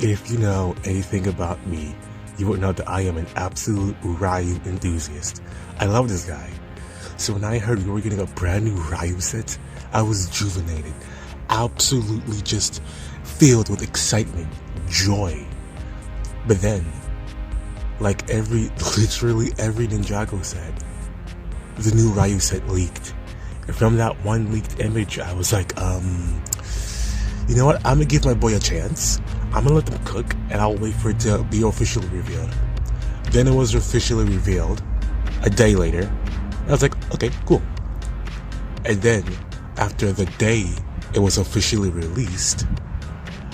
If you know anything about me, you would know that I am an absolute Ryu enthusiast. I love this guy. So when I heard we were getting a brand new Ryu set, I was juvenated. Absolutely just filled with excitement, joy. But then, like literally every Ninjago set, the new Ryu set leaked. And from that one leaked image, I was like, you know what? I'm gonna give my boy a chance. I'm gonna let them cook, and I'll wait for it to be officially revealed. Then it was officially revealed a day later. I was like, okay, cool. And then, after the day it was officially released,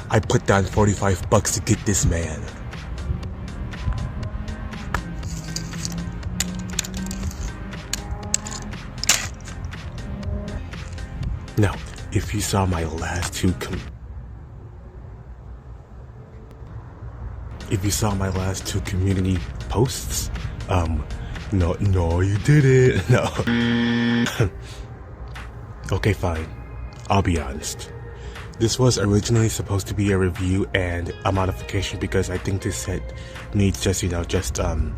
I put down $45 to get this man. Now, if you saw my last two community posts, no, you didn't. No. Okay, fine. I'll be honest. This was originally supposed to be a review and a modification because I think this set needs just a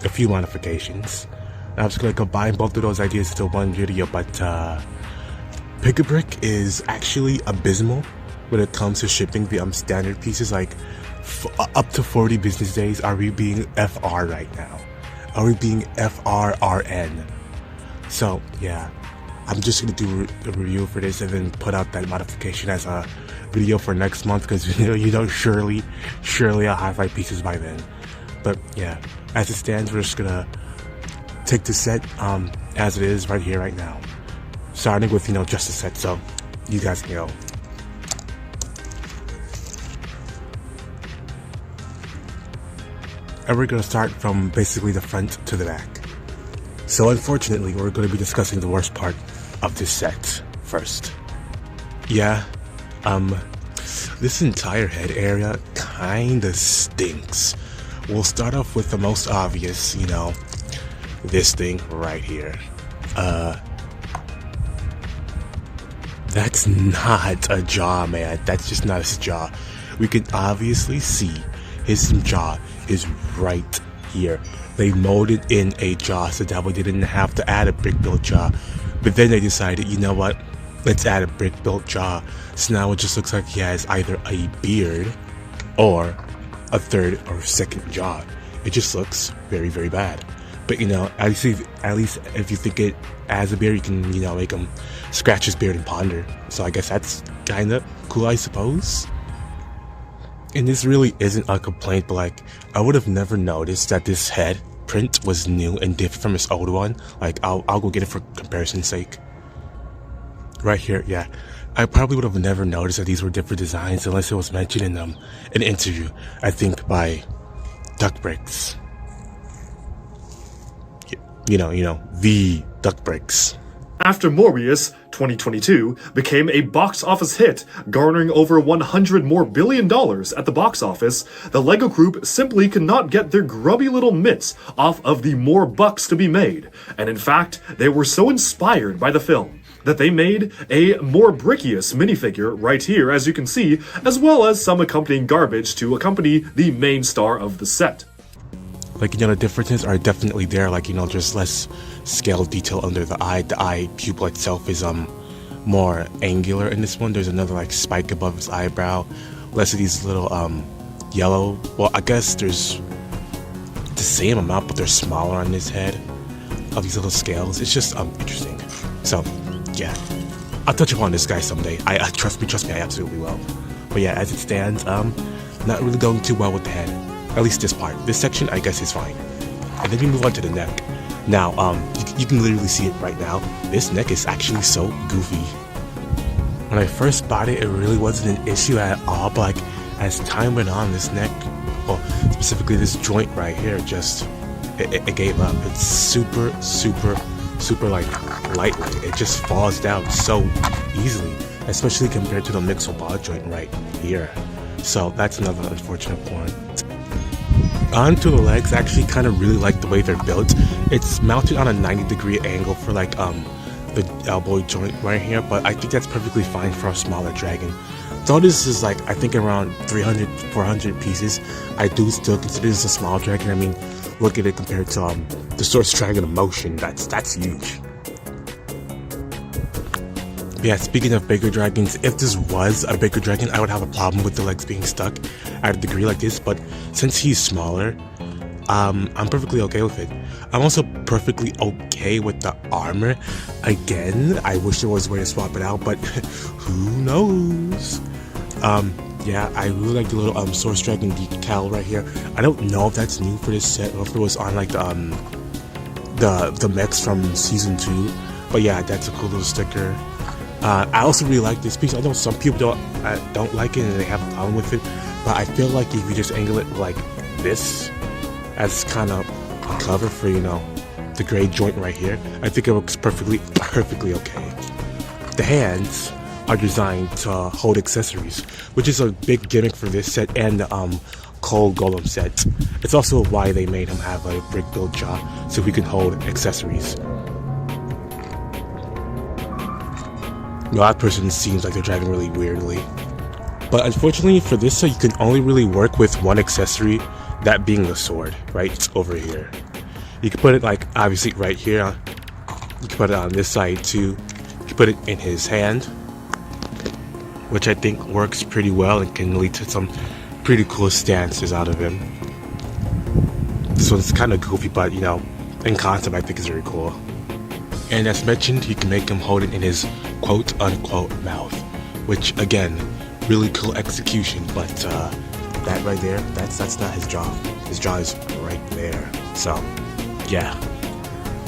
few modifications. I was gonna combine both of those ideas into one video, but Pick-a-Brick is actually abysmal when it comes to shipping the standard pieces. Like up to 40 business days. Are we being FR right now? Are we being FRRN? So yeah, I'm just gonna do a review for this and then put out that modification as a video for next month because surely I'll have my pieces by then. But yeah, as it stands, we're just gonna take the set as it is right here, right now. Starting with, just a set, so you guys can go. And we're going to start from basically the front to the back. So unfortunately, we're going to be discussing the worst part of this set first. Yeah, this entire head area kinda stinks. We'll start off with the most obvious, this thing right here. That's not a jaw, man. That's just not his jaw. We can obviously see his jaw is right here. They molded in a jaw so that way they didn't have to add a brick-built jaw. But then they decided, you know what? Let's add a brick-built jaw. So now it just looks like he has either a beard or a third or second jaw. It just looks very, very bad. But at least if you think it as a beard, you can make him scratch his beard and ponder. So I guess that's kind of cool, I suppose. And this really isn't a complaint, but I would have never noticed that this head print was new and different from his old one. I'll go get it for comparison's sake. Right here, yeah. I probably would have never noticed that these were different designs unless it was mentioned in an interview, I think by Duck Bricks. The Duck Bricks. After Morbius, 2022 became a box office hit, garnering over $100 billion at the box office, the LEGO Group simply could not get their grubby little mitts off of the more bucks to be made. And in fact, they were so inspired by the film that they made a more brickiest minifigure right here, as you can see, as well as some accompanying garbage to accompany the main star of the set. The differences are definitely there, there's less scale detail under the eye. The eye pupil itself is more angular in this one. There's another spike above his eyebrow. Less of these little yellow, well, I guess there's the same amount, but they're smaller on this head of these little scales. It's just interesting. So yeah, I'll touch upon this guy someday. I trust me, I absolutely will. But yeah, as it stands, not really going too well with the head. At least this part. This section, I guess, is fine. And then we move on to the neck. Now, you can literally see it right now. This neck is actually so goofy. When I first bought it, it really wasn't an issue at all, but as time went on, this neck, well, specifically this joint right here, just, it gave up. It's super lightweight. It just falls down so easily, especially compared to the Mixel ball joint right here. So that's another unfortunate point. Onto the legs, I actually kind of really like the way they're built. It's mounted on a 90-degree angle for the elbow joint right here, but I think that's perfectly fine for a smaller dragon. Though this is like, I think around 300, 400 pieces, I do still consider this a small dragon. I mean, look at it compared to the Source Dragon of Motion. That's huge. Yeah, speaking of bigger dragons, if this was a bigger dragon, I would have a problem with the legs being stuck at a degree like this, but since he's smaller, I'm perfectly okay with it. I'm also perfectly okay with the armor. Again, I wish there was a way to swap it out, but who knows? Yeah, I really like the little Source Dragon decal right here. I don't know if that's new for this set or if it was on like the mechs from season 2, but yeah, that's a cool little sticker. I also really like this piece. I know some people don't like it and they have a problem with it, but I feel like if you just angle it like this as kind of cover for, you know, the gray joint right here, I think it looks perfectly okay. The hands are designed to hold accessories, which is a big gimmick for this set and the Cold Golem set. It's also why they made him have a brick build jaw, so he can hold accessories. Well, that person seems like they're driving really weirdly. But unfortunately for this set, you can only really work with one accessory, that being the sword, right over here. You can put it like, obviously right here. You can put it on this side too. You can put it in his hand, which I think works pretty well and can lead to some pretty cool stances out of him. This one's kind of goofy, but you know, in concept I think is very cool. And as mentioned, you can make him hold it in his quote-unquote mouth, which again, really cool execution, but that right there, that's not his jaw. His jaw is right there. So, yeah.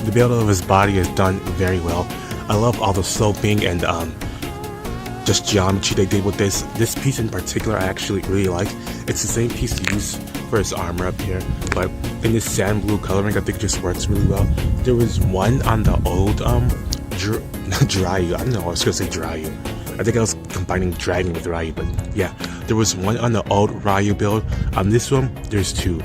The build of his body is done very well. I love all the sloping and just geometry they did with this. This piece in particular I actually really like. It's the same piece used for his armor up here, but in this sand blue coloring I think it just works really well. There was one on the old Riyu. I don't know, I was gonna say Riyu. I think I was combining Dragon with Riyu, but yeah, there was one on the old Riyu build. On this one, there's two.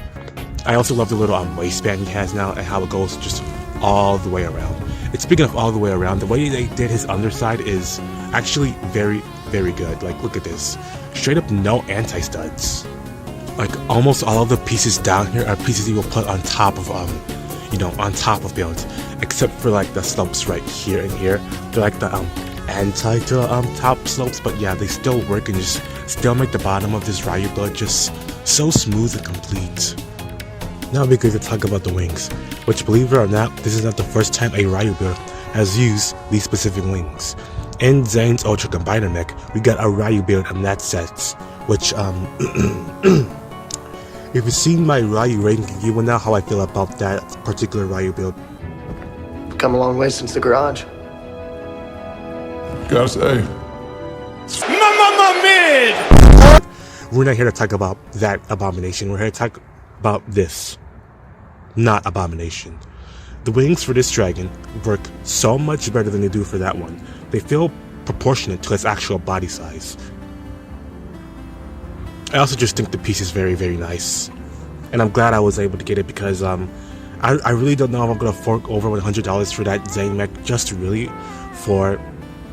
I also love the little waistband he has now and how it goes just all the way around. And speaking of all the way around, the way they did his underside is actually very, very good. Like, look at this. Straight up no anti-studs. Like, almost all of the pieces down here are pieces you will put on top of, you know, on top of builds. Except for, like, the slopes right here and here. They're like the, anti to top slopes, but yeah, they still work and just still make the bottom of this Riyu build just so smooth and complete. Now we're going to talk about the wings, which, believe it or not, this is not the first time a Riyu build has used these specific wings. In Zane's Ultra Combiner mech, we got a Riyu build on that set, which if you've seen my Riyu rating, you will know how I feel about that particular Riyu build. Come a long way since the garage. Gotta say, Mid! We're not here to talk about that abomination. We're here to talk about this, not abomination. The wings for this dragon work so much better than they do for that one. They feel proportionate to its actual body size. I also just think the piece is very, very nice. And I'm glad I was able to get it because I really don't know if I'm going to fork over $100 for that Zane mech just really for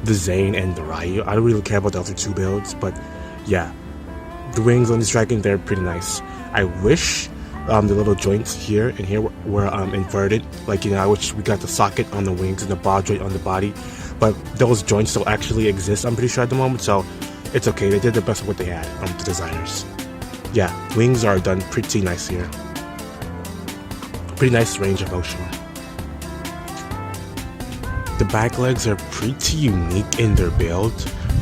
the Zane and the Riyu. I don't really care about the other two builds, but yeah. The wings on this dragon, they're pretty nice. I wish the little joints here and here were inverted. Like, you know, I wish we got the socket on the wings and the ball joint on the body. But those joints don't actually exist, I'm pretty sure, at the moment, so it's okay. They did the best of what they had, the designers. Yeah, wings are done pretty nice here. Pretty nice range of motion. The back legs are pretty unique in their build,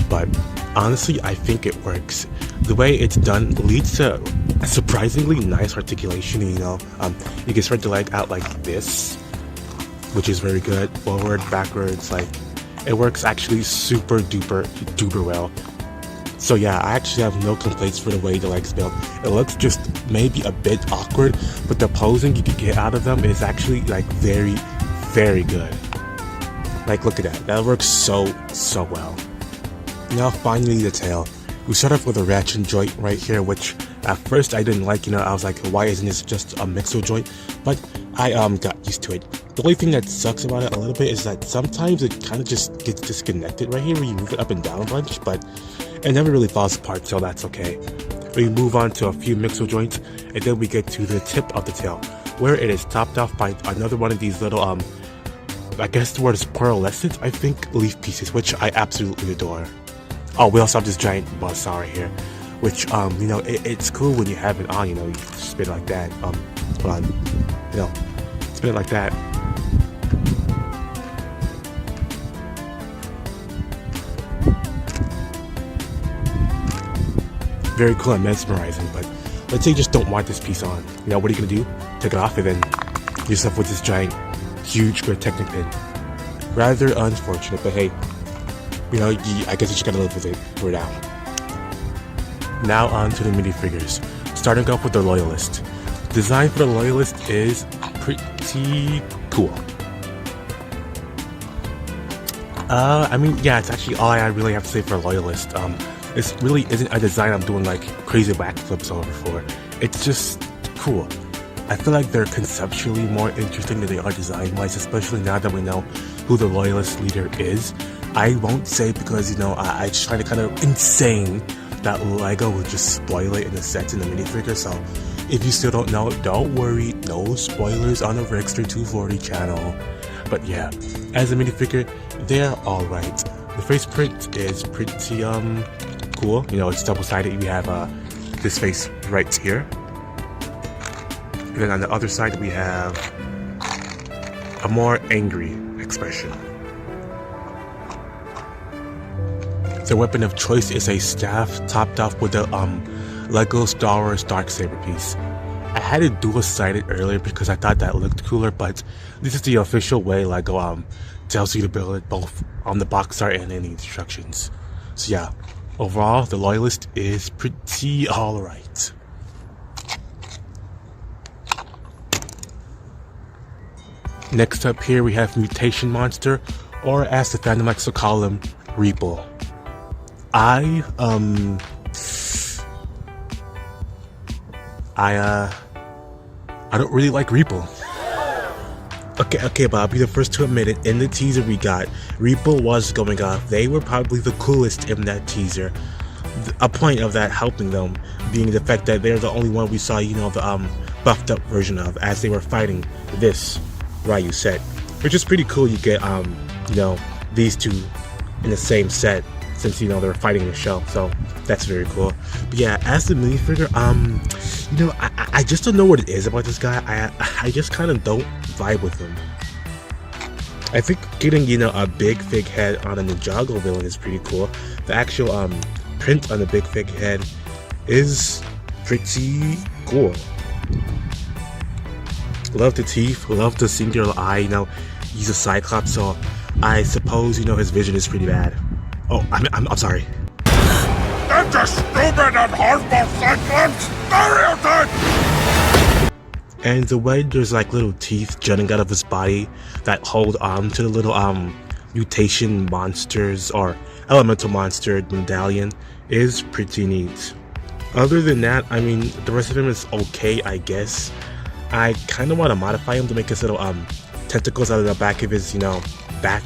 but honestly, I think it works. The way it's done leads to a surprisingly nice articulation. You know, you can spread the leg out like this, which is very good. Forward, backwards, like it works actually super duper well. So yeah, I actually have no complaints for the way the legs build. It looks just maybe a bit awkward, but the posing you can get out of them is actually like very, very good. Like, look at that. That works so well. Now finally the tail. We start off with a ratchet joint right here, which at first I didn't like. You know, I was like, why isn't this just a mixer joint? But I got used to it. The only thing that sucks about it a little bit is that sometimes it kind of just gets disconnected right here where you move it up and down a bunch, but it never really falls apart, so that's okay. We move on to a few mixer joints, and then we get to the tip of the tail, where it is topped off by another one of these little, I guess the word is pearlescent, I think, leaf pieces, which I absolutely adore. Oh, we also have this giant buzzsaw right here, which, you know, it's cool when you have it on, you know, you spin it like that, hold on, you know, spin it like that. Very cool and mesmerizing, but let's say you just don't want this piece on. You know, what are you gonna do? Take it off and then yourself with this giant, huge Technic pin. Rather unfortunate, but hey, you know, I guess you just gotta live with it for now. Now on to the minifigures. Starting off with the Loyalist. Design for the Loyalist is pretty cool. I mean, yeah, it's actually all I really have to say for a Loyalist. This really isn't a design I'm doing like crazy backflips over for. It's just cool. I feel like they're conceptually more interesting than they are design-wise, especially now that we know who the Loyalist leader is. I won't say because, you know, I just find it kind of insane that LEGO would just spoil it in the sets in the minifigure, so if you still don't know, don't worry, no spoilers on the Rickster 240 channel. But yeah, as a minifigure, they're alright. The face print is pretty, cool. You know, it's double-sided. We have this face right here, and then on the other side we have a more angry expression. The weapon of choice is a staff topped off with the LEGO Star Wars Darksaber piece. I had it dual-sided earlier because I thought that looked cooler, but this is the official way LEGO tells you to build it, both on the box art and in the instructions. So yeah, overall, the Loyalist is pretty alright. Next up here we have Mutation Monster, or as the fandom likes to call him, Reaple. I don't really like Reaple. Okay, but I'll be the first to admit it. In the teaser we got, Reaple was going off. They were probably the coolest in that teaser. A point of that helping them being the fact that they're the only one we saw, you know, the buffed up version of as they were fighting this Riyu set, which is pretty cool. You get you know, these two in the same set, since, you know, they were fighting in the show, so that's very cool. But yeah, as the minifigure, you know, I just don't know what it is about this guy. I just kind of don't vibe with him. I think getting, you know, a big fig head on a Ninjago villain is pretty cool. The actual print on the big fig head is pretty cool. Love the teeth, love the singular eye. You know, he's a Cyclops, so I suppose, you know, his vision is pretty bad. Oh, I'm sorry. That's a stupid and harmful Cyclops stereotype! And the way there's like little teeth jutting out of his body that hold on to the little mutation monsters or elemental monster medallion is pretty neat. Other than that, I mean, the rest of him is okay, I guess. I kind of want to modify him to make his little tentacles out of the back of his, you know, back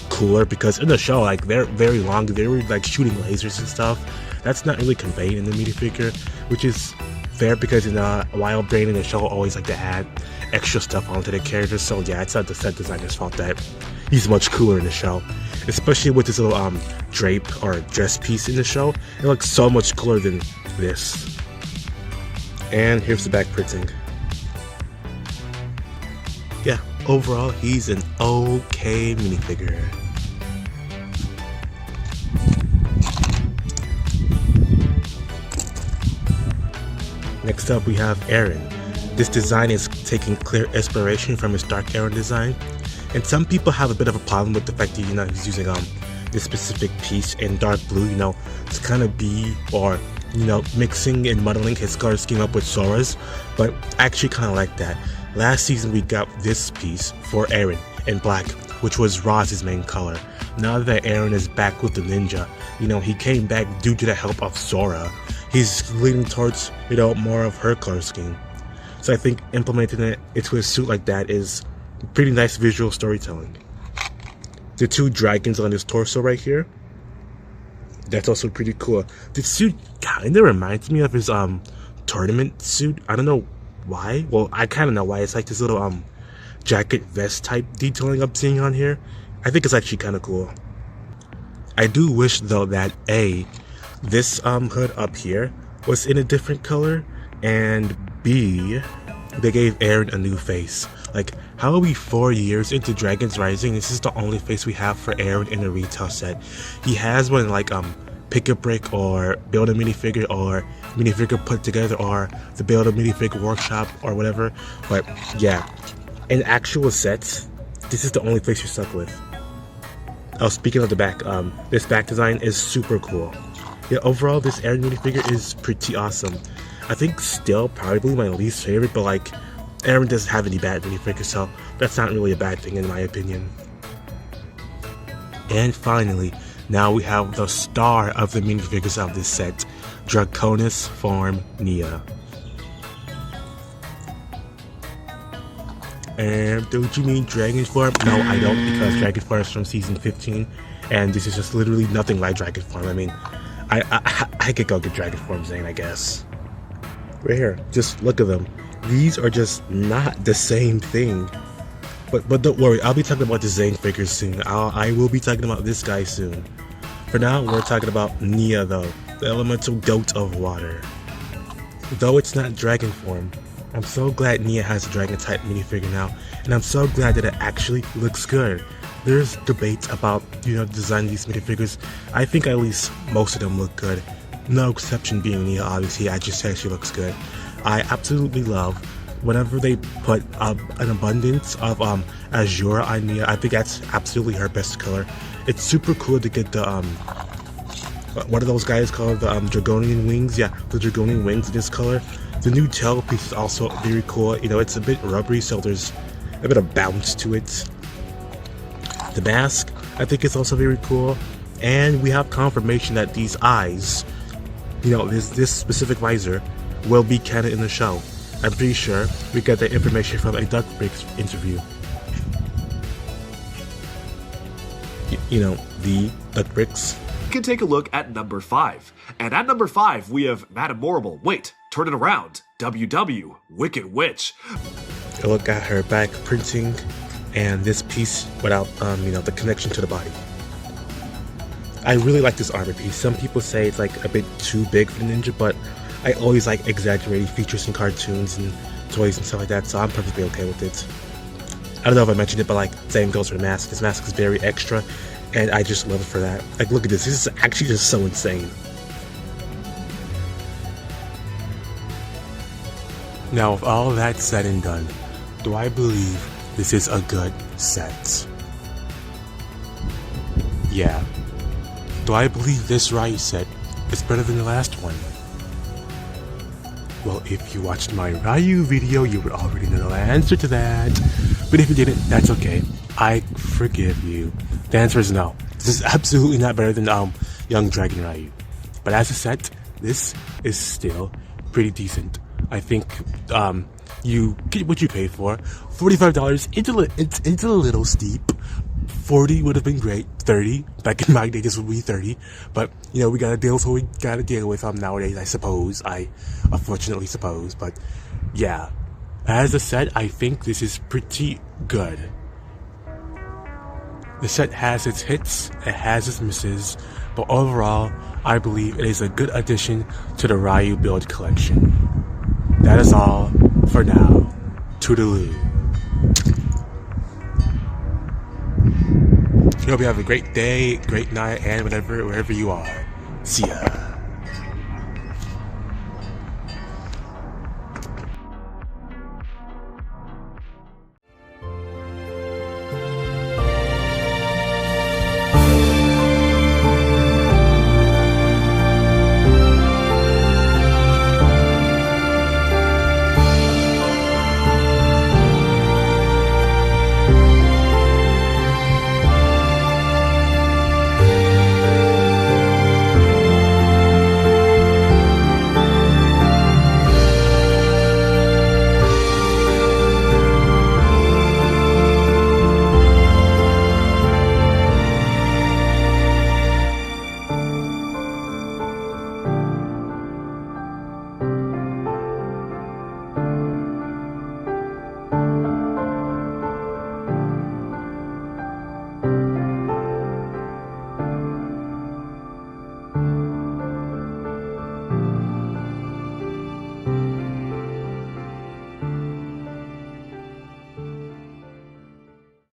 cooler, because in the show, like, they're very long. They were like shooting lasers and stuff. That's not really conveyed in the minifigure, which is fair because in Wild Brain in the show always like to add extra stuff onto the characters. So yeah, it's not the set designer's fault that he's much cooler in the show, especially with this little drape or dress piece in the show. It looks so much cooler than this. And here's the back printing. Yeah, overall, he's an okay minifigure. Next up, we have Aaron. This design is taking clear inspiration from his Dark Aaron design, and some people have a bit of a problem with the fact that, you know, he's using this specific piece in dark blue, you know, to kind of be, or, you know, mixing and muddling his color scheme up with Sora's, but I actually kind of like that. Last season we got this piece for Aaron in black, which was Roz's main color. Now that Aaron is back with the ninja, you know, he came back due to the help of Sora. He's leaning towards, you know, more of her color scheme. So I think implementing it into a suit like that is Pretty nice visual storytelling. The two dragons on his torso right here, that's also pretty cool. The suit kind of reminds me of his tournament suit. I don't know why. Well, I kind of know why. It's like this little jacket vest type detailing I'm seeing on here. I think it's actually kind of cool. I do wish though that this hood up here was in a different color, and B, they gave Eren a new face. Like, how are we 4 years into Dragons Rising? This is the only face we have for Eren in a retail set. He has one like pick a brick or build a minifigure or minifigure put together or the build a minifigure workshop or whatever. But yeah, in actual sets, this is the only face you're stuck with. Oh, speaking of the back, this back design is super cool. Yeah, overall, this Eren minifigure is pretty awesome. I think still probably my least favorite, but like, Eren doesn't have any bad minifigures, so that's not really a bad thing in my opinion. And finally, now we have the star of the minifigures of this set, Draconis Form Nia. And don't you mean Dragon Form? No, I don't, because Dragon Form is from season 15, and this is just literally nothing like Dragon Form. I mean, I could go get Dragon Form Zane, I guess. Right here, just look at them. These are just not the same thing. But don't worry, I'll be talking about the Zane figures soon. I will be talking about this guy soon. For now, we're talking about Nia though, the elemental goat of water. Though it's not dragon form, I'm so glad Nia has a dragon type minifigure now, and I'm so glad that it actually looks good. There's debates about, designing these minifigures. I think at least most of them look good. No exception being Nia, obviously. I just say she looks good. I absolutely love whenever they put an abundance of azure on Nia. I think that's absolutely her best color. It's super cool to get the what are those guys called? The Dragonian wings. Yeah, the Dragonian wings in this color. The new tail piece is also very cool. It's a bit rubbery, so there's a bit of bounce to it. The mask, I think, is also very cool, and we have confirmation that these eyes, this specific visor, will be canon in the show. I'm pretty sure we got that information from a Duck Breaks interview. The Duck Breaks. We can take a look at number 5. And at number 5, we have Madame Morrible. Wait, turn it around. WW, Wicked Witch. A look at her back printing and this piece without, the connection to the body. I really like this armor piece. Some people say it's like a bit too big for the ninja, but I always like exaggerated features in cartoons and toys and stuff like that, so I'm perfectly okay with it. I don't know if I mentioned it, but like, same goes for the mask. This mask is very extra, and I just love it for that. Like, look at this. This is actually just so insane. Now, with all that said and done, do I believe this is a good set? Yeah. Do I believe this Riyu set is better than the last one? Well, if you watched my Riyu video, you would already know the answer to that. But if you didn't, that's okay. I forgive you. The answer is no. This is absolutely not better than Young Dragon Riyu. But as a set, this is still pretty decent. I think you get what you pay for. $45, it's a little steep. 40 would have been great. 30, back in my day, this would be 30. But, we gotta deal with what we gotta deal with nowadays, I suppose. I unfortunately suppose. But, yeah. As a set, I think this is pretty good. The set has its hits, it has its misses, but overall, I believe it is a good addition to the Riyu build collection. That is all for now. Toodaloo. I hope you have a great day, great night, and wherever you are. See ya.